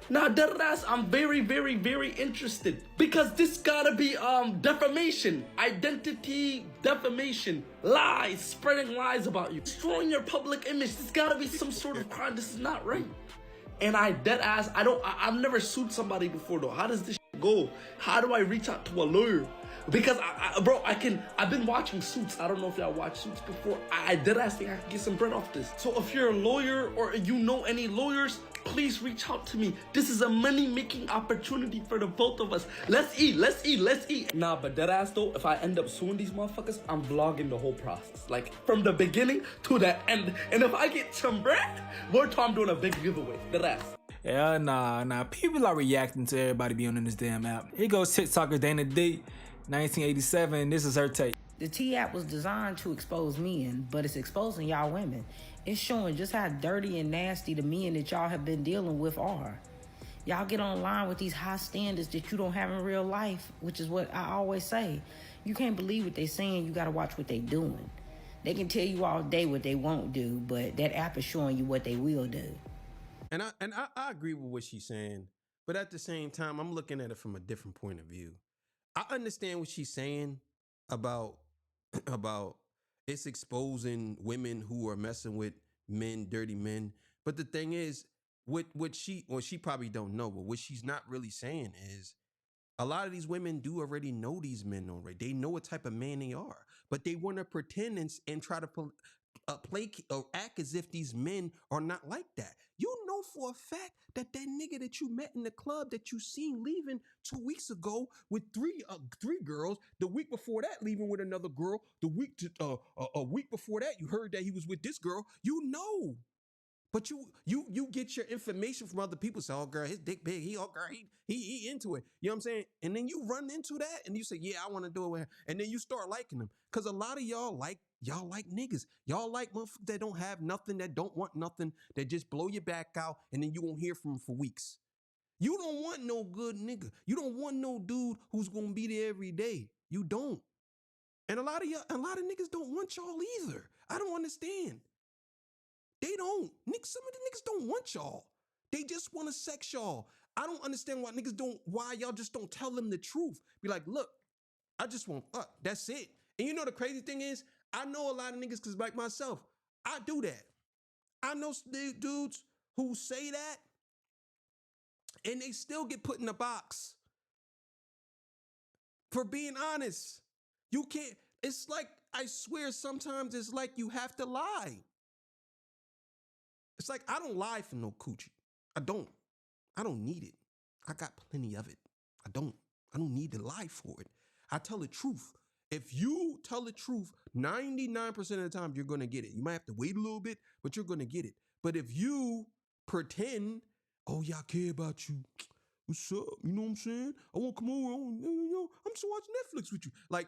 Nah, deadass, I'm very, very, very interested. Because this gotta be defamation, identity defamation, lies, spreading lies about you, destroying your public image. This gotta be some sort of crime. This is not right. And I've never sued somebody before though. How does this go? How do I reach out to a lawyer? Because I've been watching Suits. I don't know if y'all watched Suits before. I think I can get some bread off this. So if you're a lawyer or you know any lawyers, please reach out to me. This is a money-making opportunity for the both of us. Let's eat. Nah, but deadass though, if I end up suing these motherfuckers, I'm vlogging the whole process. Like, from the beginning to the end. And if I get some bread, I'm doing a big giveaway. Deadass. Yeah, nah. People are reacting to everybody being on this damn app. Here goes TikToker Dana D, 1987. This is her take. The T-App was designed to expose men, but it's exposing y'all women. It's showing just how dirty and nasty the men that y'all have been dealing with are. Y'all get online with these high standards that you don't have in real life, which is what I always say. You can't believe what they saying, you gotta watch what they doing. They can tell you all day what they won't do, but that app is showing you what they will do. And I agree with what she's saying, but at the same time, I'm looking at it from a different point of view. I understand what she's saying about it's exposing women who are messing with men, dirty men. But the thing is, what she probably don't know, but what she's not really saying is a lot of these women do already know these men already. They know what type of man they are, but they want to pretend and try to play or act as if these men are not like that. You know for a fact that nigga that you met in the club that you seen leaving 2 weeks ago with three girls, the week before that leaving with another girl, a week before that you heard that he was with this girl. You know. But you get your information from other people. Say, oh girl, his dick big. He into it. You know what I'm saying? And then you run into that and you say, yeah, I want to do it with her. And then you start liking them. Cause a lot of y'all like niggas. Y'all like motherfuckers that don't have nothing, that don't want nothing, that just blow your back out and then you won't hear from them for weeks. You don't want no good nigga. You don't want no dude who's gonna be there every day. You don't. And a lot of niggas don't want y'all either. I don't understand. They don't. Some of the niggas don't want y'all. They just want to sex y'all. I don't understand why y'all just don't tell them the truth. Be like, look, I just want fuck. That's it. And you know the crazy thing is, I know a lot of niggas because like myself, I do that. I know dudes who say that and they still get put in a box for being honest. You can't, it's like, I swear sometimes it's like you have to lie. It's like, I don't lie for no coochie. I don't need it. I got plenty of it. I don't need to lie for it. I tell the truth. If you tell the truth, 99% of the time, you're going to get it. You might have to wait a little bit, but you're going to get it. But if you pretend, oh, yeah, I care about you. What's up? You know what I'm saying? I won't come over. I'm just watching Netflix with you. Like,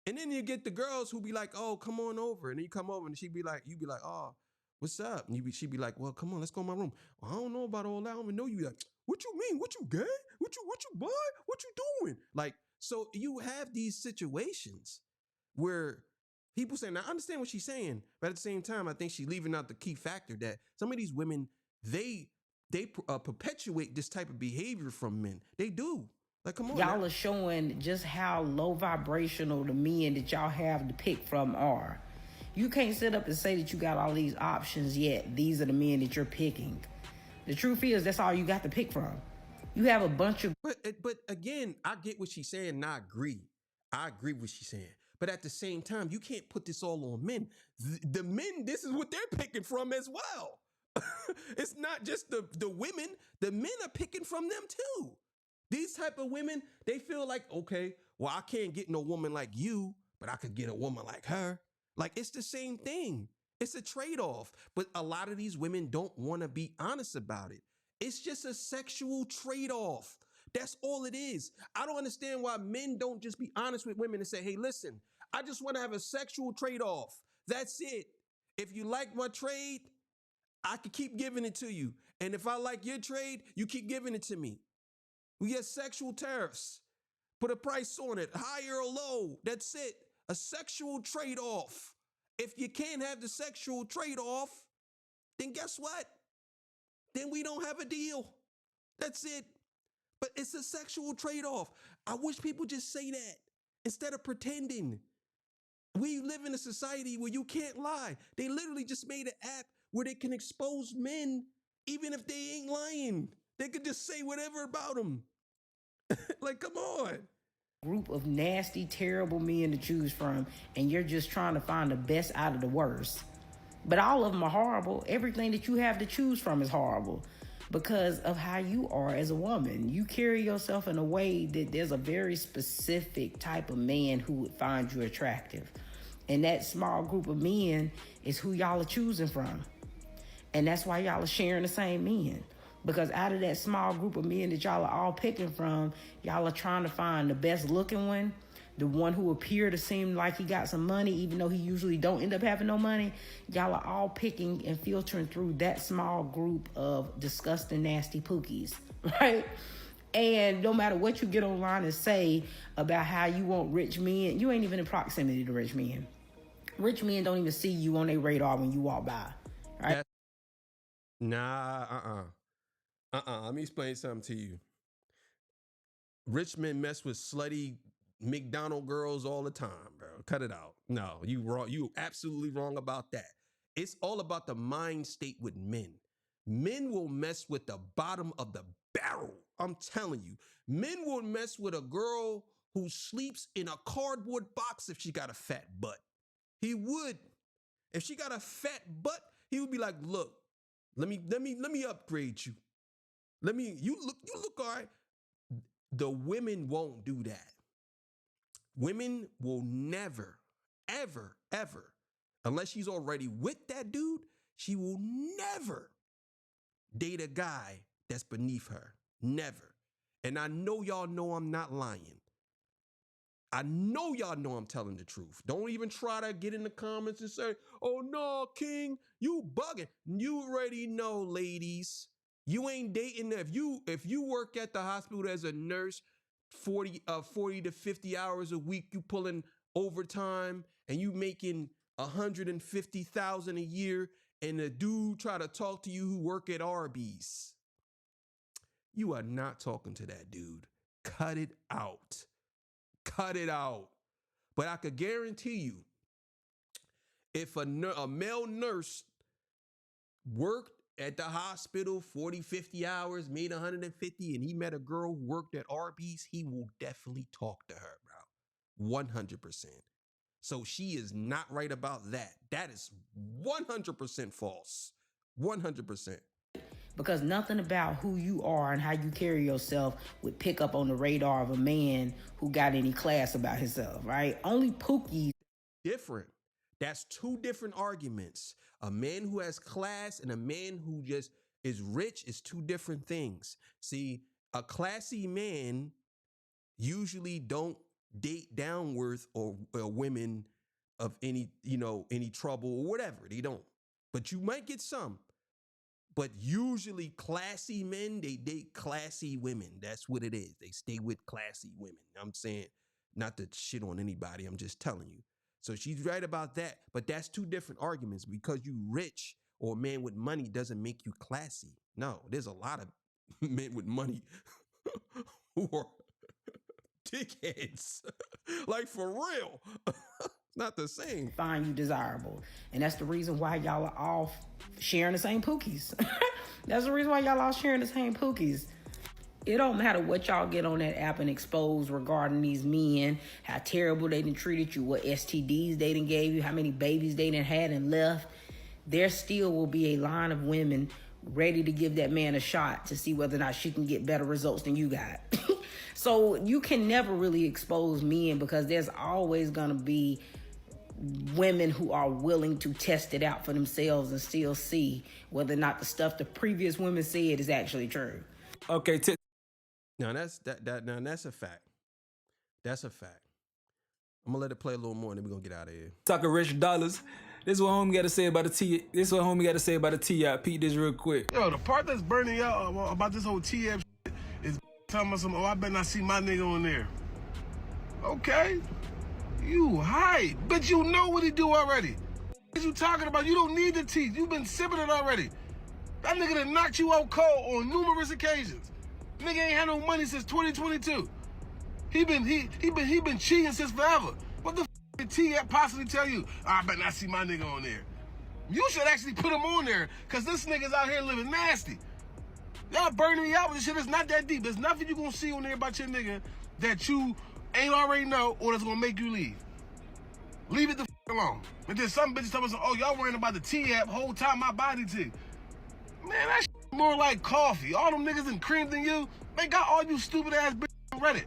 and then you get the girls who be like, oh, come on over. And then you come over and you be like, oh, what's up? And she'd be like, well, come on, let's go in my room. Well, I don't know about all that. I don't even know you. Like, what you mean? What you gay? What you boy? What you doing? Like, so you have these situations where people saying, now I understand what she's saying, but at the same time, I think she's leaving out the key factor that some of these women, they perpetuate this type of behavior from men. They do. Like, come on. Y'all are showing just how low vibrational the men that y'all have to pick from are. You can't sit up and say that you got all these options yet. These are the men that you're picking. The truth is, that's all you got to pick from. You have a bunch of... But again, I get what she's saying and I agree. I agree with what she's saying. But at the same time, you can't put this all on men. The men, this is what they're picking from as well. It's not just the women. The men are picking from them too. These type of women, they feel like, okay, well, I can't get no woman like you, but I could get a woman like her. Like, it's the same thing. It's a trade-off. But a lot of these women don't want to be honest about it. It's just a sexual trade-off. That's all it is. I don't understand why men don't just be honest with women and say, hey, listen, I just want to have a sexual trade-off. That's it. If you like my trade, I can keep giving it to you. And if I like your trade, you keep giving it to me. We get sexual tariffs. Put a price on it, high or low. That's it. A sexual trade-off. If you can't have the sexual trade-off, then guess what? Then we don't have a deal. That's it. But it's a sexual trade-off. I wish people just say that instead of pretending. We live in a society where you can't lie. They literally just made an app where they can expose men even if they ain't lying. They could just say whatever about them. Like, come on. Group of nasty, terrible men to choose from, and you're just trying to find the best out of the worst. But all of them are horrible. Everything that you have to choose from is horrible because of how you are as a woman. You carry yourself in a way that there's a very specific type of man who would find you attractive. And that small group of men is who y'all are choosing from. And that's why y'all are sharing the same men. Because out of that small group of men that y'all are all picking from, y'all are trying to find the best looking one, the one who appear to seem like he got some money, even though he usually don't end up having no money. Y'all are all picking and filtering through that small group of disgusting, nasty pookies, right? And no matter what you get online and say about how you want rich men, you ain't even in proximity to rich men. Rich men don't even see you on their radar when you walk by, right? Let me explain something to you. Rich men mess with slutty McDonald girls all the time, bro. Cut it out. No, you wrong. You absolutely wrong about that. It's all about the mind state with men. Men will mess with the bottom of the barrel. I'm telling you. Men will mess with a girl who sleeps in a cardboard box if she got a fat butt. He would. If she got a fat butt, he would be like, look, let me upgrade you. You look all right. The women won't do that. Women will never, ever, ever, unless she's already with that dude, she will never date a guy that's beneath her. Never. And I know y'all know I'm not lying. I know y'all know I'm telling the truth. Don't even try to get in the comments and say, oh no, King, you bugging. You already know, ladies. You ain't dating. If you work at the hospital as a nurse 40 to 50 hours a week, you pulling overtime and you making $150,000 a year, and a dude try to talk to you who work at Arby's, you are not talking to that dude. Cut it out. Cut it out. But I could guarantee you, if a male nurse worked at the hospital 40, 50 hours, made 150, and he met a girl who worked at Arby's, he will definitely talk to her, bro. 100%. So she is not right about that. That is 100% false. 100%. Because nothing about who you are and how you carry yourself would pick up on the radar of a man who got any class about himself, right? Only Pookie. Different. That's two different arguments. A man who has class and a man who just is rich is two different things. See, a classy man usually don't date downwards or women of any trouble or whatever. They don't. But you might get some. But usually classy men, they date classy women. That's what it is. They stay with classy women. I'm saying, not to shit on anybody. I'm just telling you. So she's right about that. But that's two different arguments. Because you rich or a man with money doesn't make you classy. No, there's a lot of men with money who are dickheads. Like, for real. Not the same. Find you desirable. And that's the reason why y'all are all sharing the same pookies. That's the reason why y'all all sharing the same pookies. It don't matter what y'all get on that app and expose regarding these men, how terrible they done treated you, what STDs they done gave you, how many babies they done had and left. There still will be a line of women ready to give that man a shot to see whether or not she can get better results than you got. So you can never really expose men because there's always going to be women who are willing to test it out for themselves and still see whether or not the stuff the previous women said is actually true. Okay, now that's a fact. That's a fact. I'm gonna let it play a little more and then we're gonna get out of here. talking rich dollars. This is what homie got to say about the T. This is what homie got to say about the T. Peep this real quick. Yo, the part that's burning y'all about this whole TF shit is talking about some, I better not see my nigga on there. Okay. You hype, but you know what he do already. What you talking about? You don't need the teeth. You've been sipping it already. That nigga done knocked you out cold on numerous occasions. Nigga ain't had no money since 2022. He been cheating since forever. What the did T possibly tell you? I better not see my nigga on there. You should actually put him on there, cause this nigga's out here living nasty. Y'all burning me out with this shit. It's not that deep. There's nothing you gonna see on there about your nigga that you ain't already know or that's gonna make you leave. Leave it the alone. But then some bitches tell us, oh, y'all worrying about the T-app whole time my body tea. Man, that shit more like coffee. All them niggas and cream than you, they got all you stupid ass bitches on Reddit.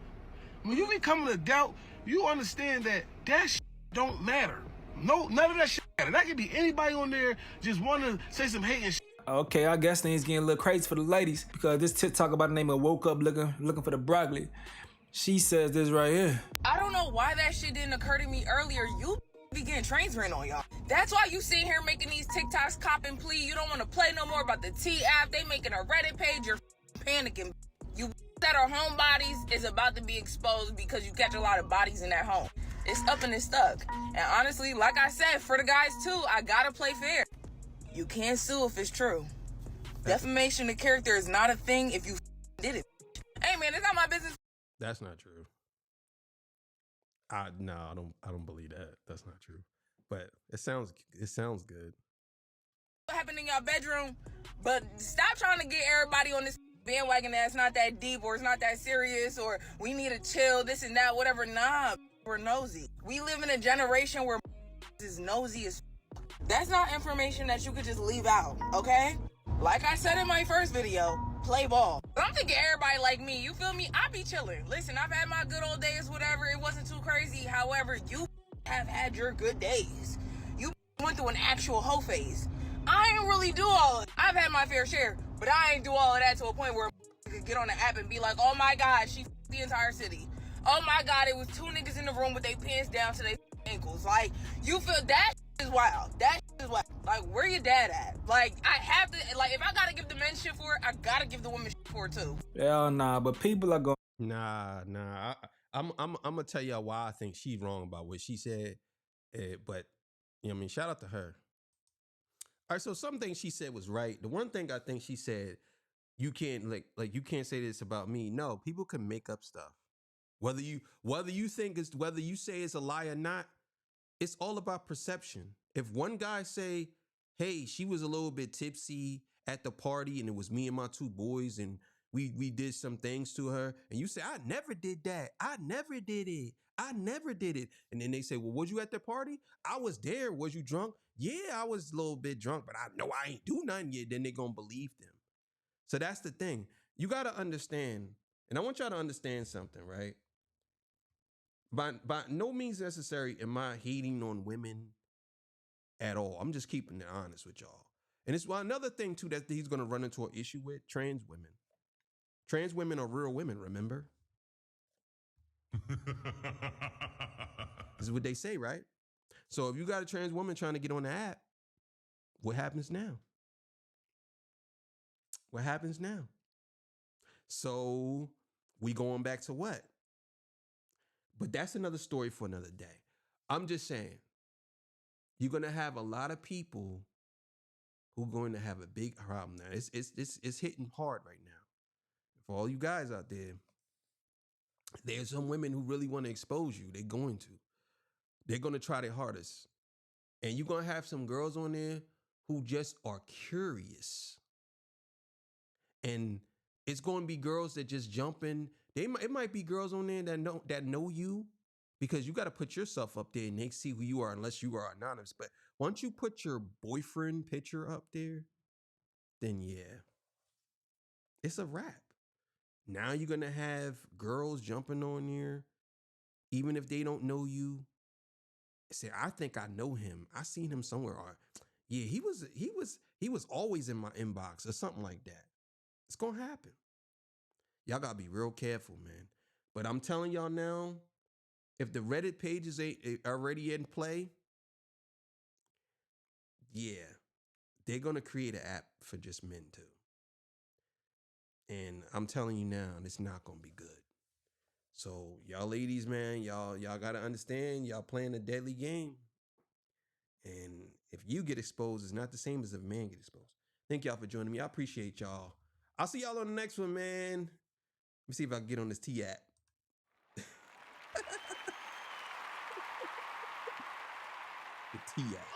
When you become an adult, you understand that shit don't matter. No, none of that shit matter. That could be anybody on there just want to say some hating shit. Okay, I guess things getting a little crazy for the ladies because this TikTok about the name of Woke Up looking for the broccoli. She says this right here. I don't know why that shit didn't occur to me earlier. You be getting trains ran on y'all. That's why you sitting here making these TikToks cop and plea. You don't want to play no more about the T-app. They making a Reddit page. You're panicking. You that are homebodies is about to be exposed because you catch a lot of bodies in that home. It's up and it's stuck. And honestly, like I said, for the guys too, I gotta play fair. You can't sue if it's true. Defamation of character is not a thing if you did it. Hey man, it's not my business. That's not true. No, I don't believe that. That's not true. But it sounds good. What happened in your bedroom? But stop trying to get everybody on this bandwagon that's not that deep or it's not that serious or we need to chill, this and that, whatever. Nah, we're nosy. We live in a generation where is nosy as that's not information that you could just leave out, okay? Like I said in my first video, play ball. I'm thinking everybody like me, you feel me? I be chilling. Listen, I've had my good old days, whatever. It wasn't too crazy. However, you have had your good days. You went through an actual hoe phase. I ain't really do all of it. I've had my fair share, but I ain't do all of that to a point where could get on the app and be like, oh my God, she the entire city. Oh my God, it was two niggas in the room with their pants down to their ankles. Like, you feel that is wild. That is wild. Like, where your dad at? Like, I have to, like, if I gotta give the men shit for it, I gotta give the women shit for it too. Hell nah, but people are going. Nah. I'm gonna tell y'all why I think she's wrong about what she said. But you know what I mean, shout out to her. All right, so some things she said was right. The one thing I think she said, you can't like you can't say this about me. No, people can make up stuff. Whether you say it's a lie or not, it's all about perception. If one guy say, hey, she was a little bit tipsy at the party and it was me and my two boys and we did some things to her, and you say, I never did that. I never did it. I never did it. And then they say, well, was you at the party? I was there. Was you drunk? Yeah, I was a little bit drunk, but I know I ain't do nothing yet. Then they gonna believe them. So that's the thing. You gotta understand, and I want y'all to understand something, right? By no means necessary am I hating on women at all. I'm just keeping it honest with y'all. And it's another thing too that he's gonna run into an issue with trans women. Trans women are real women, remember? This is what they say, right? So if you got a trans woman trying to get on the app, what happens now? What happens now? So we going back to what? But that's another story for another day. I'm just saying, you're going to have a lot of people who are going to have a big problem now. It's hitting hard right now. For all you guys out there, there's some women who really want to expose you. They're going to try their hardest. And you're going to have some girls on there who just are curious. And it's going to be girls that just jump in. It might be girls on there that know you, because you got to put yourself up there and they see who you are unless you are anonymous. But once you put your boyfriend picture up there, then yeah, it's a wrap. Now you're going to have girls jumping on there, even if they don't know you. Say, I think I know him. I seen him somewhere. Or, yeah, he was always in my inbox or something like that. It's going to happen. Y'all got to be real careful, man. But I'm telling y'all now, if the Reddit pages ain't already in play, yeah, they're going to create an app for just men too. And I'm telling you now, it's not going to be good. So y'all ladies, man, y'all got to understand, y'all playing a deadly game. And if you get exposed, it's not the same as if a man get exposed. Thank y'all for joining me. I appreciate y'all. I'll see y'all on the next one, man. Let me see if I can get on this T app. The T app.